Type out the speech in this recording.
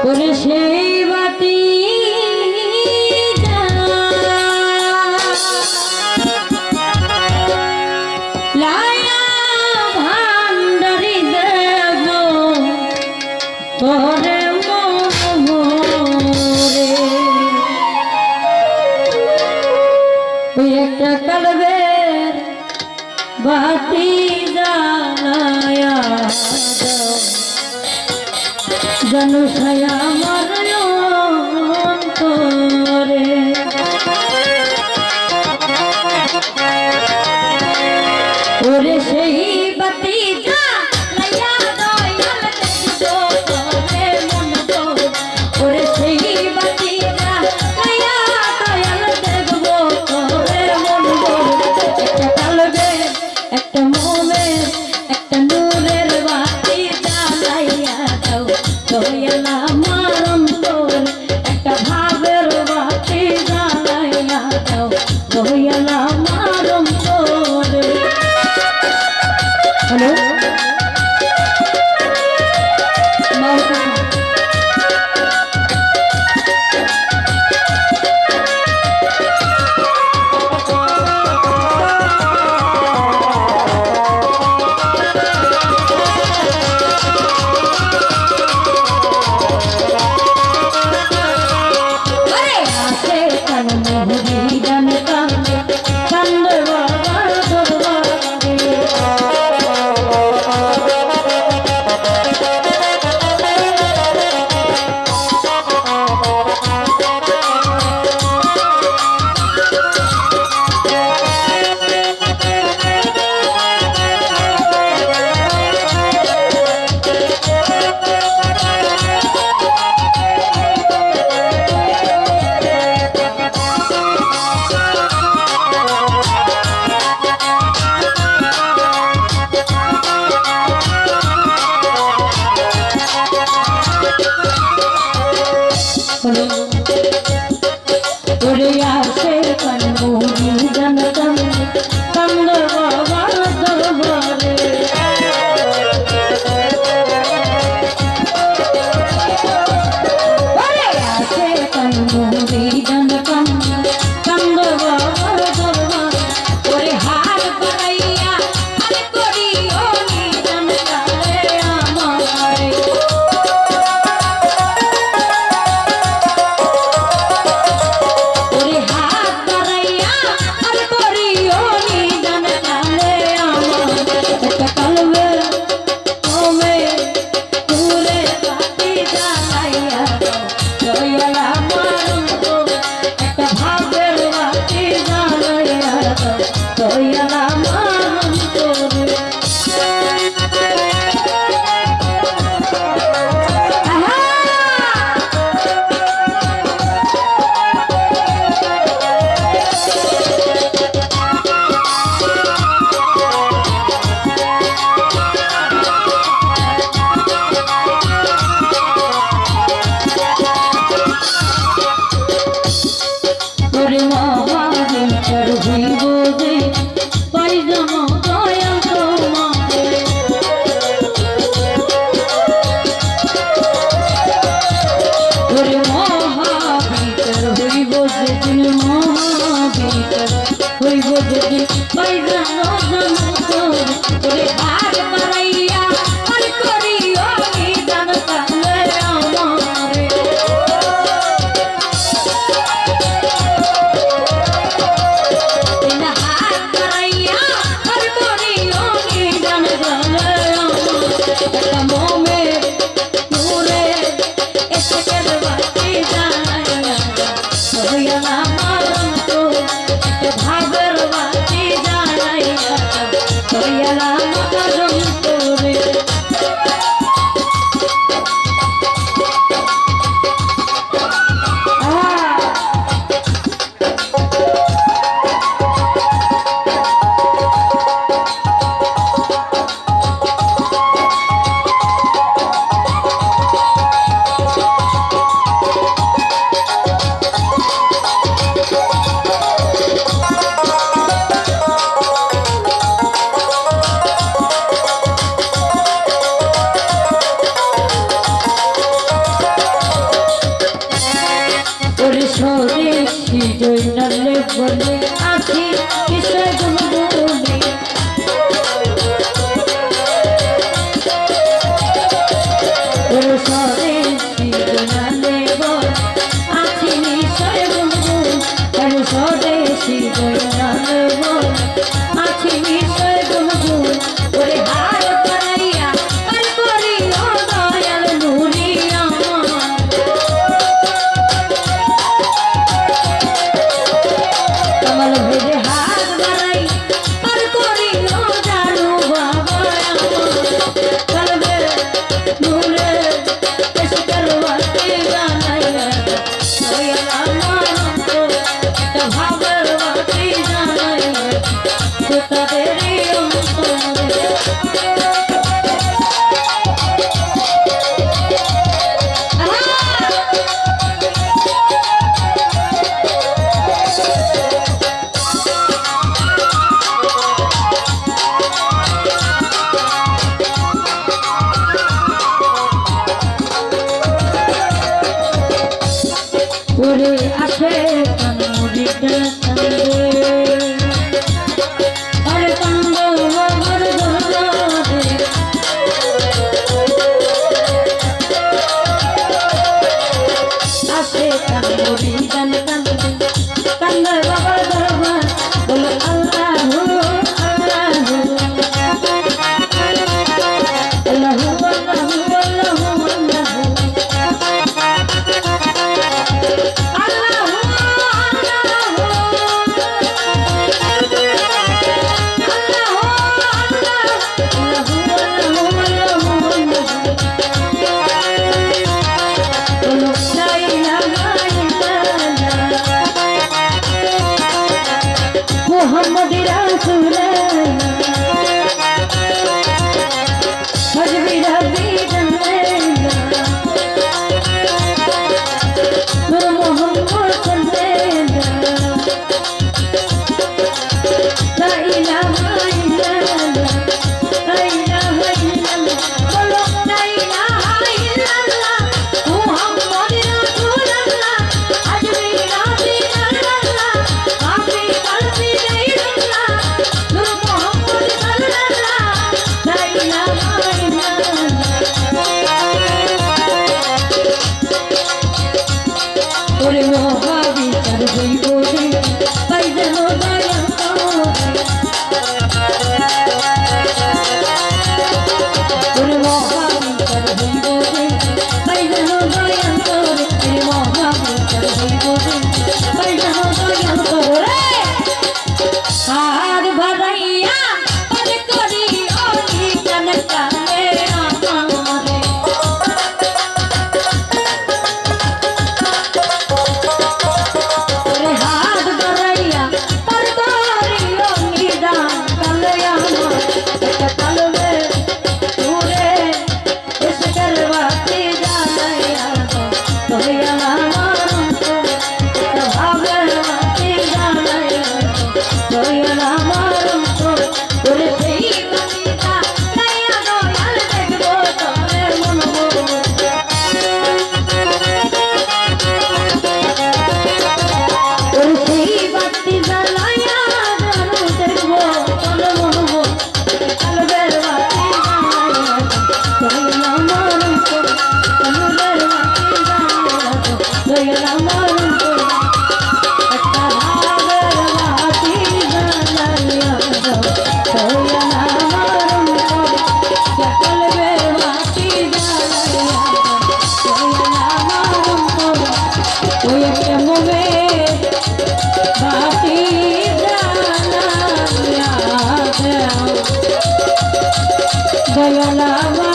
ওরে সেই বাতি লায়া ভান্ডারি দেব তোরে মোরে ওই একটা কালবের বাতি জ্বালায়া জানো ছায়া আমার অন্তরে ওরে সেই বাতি জ্বালায়া দয়াল দেখো তোরে মন গো ওরে সেই বাতি জ্বালায়া দয়াল দেখো তোরে মন গো একটা কালবে একটা মোমের একটা নূরের বাতি জ্বালাইয়া দাও দয়াল আমার অন্তর একটা ভাবের বাতি জ্বালাইয়া দাও দয়াল আমার অন্তর। হ্যালো ভাবের বাতি জ্বালাইয়া দয়াল আমার অন্তরে। স্বদেশী জৈনালে বলে আছি কিসের গুনগুনে ওরে স্বদেশী জৈনালে বলে আছি নিশ্চয় গুনগুন কেন স্বদেশী জৈনালে বলে আছি নিশ্চয় গুনগুন ওরে হার পাইয়া আর করিল দয়াল নুরিয়া কমল ভেদে হাত বাড়াই আর করিল জানু বাবা কলবে নূরে এসে করবাতে জানাইয়া দয়াল মানন্ত ভাবের বাতি জানাইয়া সুতাদেরই অন্তরে ওরে আসে কানুরিতে কান্দে আরে কান্দ আমার দরদে আসে কানুরিতে কান্দে কান্দে বাবার দরবার বলে আল্লাহু আল্লাহু আল্লাহু আল্লাহু মোহাম্মদ রাসূলুল্লাহ হযরত রবি জান্নাত নূর মোহাম্মদ সাল্লাল্লাহু লা ইলাহা ইল্লাল্লাহ লা ইলাহা ইল্লাল্লাহ বলো লা ইলাহা ইল্লাল্লাহ মুহাম্মদ রাসূলুল্লাহ হযরত রবি জান্নাত আপনি কলবি নূর মোহাম্মদ সাল্লাল্লাহু লা ইলাহা ইল্লাল্লাহ ওরে মহাবিচার হইব রে পাইবেন দয়া ওরে মহাবিচার হইব রে পাইবেন দয়া ওরে মহাবিচার হইব রে পাইবেন দয়া রে হাত বাড়াইয়া আর করি অতি কানে আমারে ওরে হাত বাড়াইয়া আর করি অনিদান কালে আমার একটা কালবে দূরে এসে করবাতে জানাইয়া দয়া আমার ভাবের বাতি জানাইয়া দয়াল আমার ওরে সেই বাতিটা লাইয়া দয়াল দেখবো তবে মন ওরে সেই বাতি জ্বালাইয়া দেখবো তবে মন কালবের বাতি জানাইয়া দয়াল আমার কালবের বাতি জানাইয়া দয়াল আমার একটা ভাবের বাতি জানাইয়া দয়াল আমার কালবের বাতি জানাইয়া দয়াল আমার ওই প্রেমে বাতি জানাইয়া দয়াল আমার